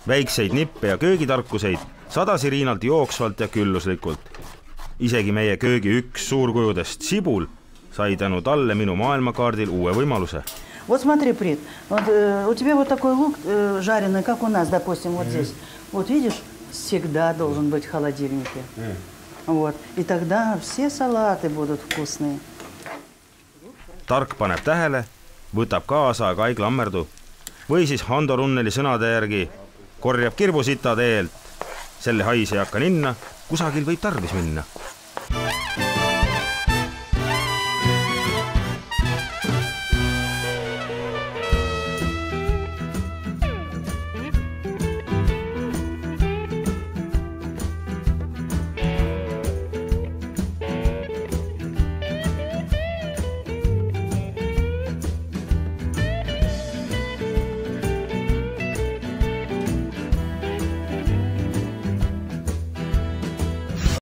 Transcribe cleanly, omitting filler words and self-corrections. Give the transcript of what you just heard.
Väikseid nippe ja köögitarkuseid sadasi Riinalt jooksvalt ja külluslikult. Isegi meie köögi üks suurkujudest Sibul sai tänu talle minu maailmakaardil uue võimaluse. Вот смотри, Прит, у тебя вот такой лук жареный, как у нас, допустим, вот здесь. Вот видишь, всегда должен быть в холодильнике. Вот. И тогда все салаты будут вкусные. Tark paneb tähele, võtab kaasa, aga ei klammerdu. Või siis Hando Runneli sõnade järgi korjab kirbusita teelt. Selle hais ei hakka ninna, kusagil võib tarvis minna.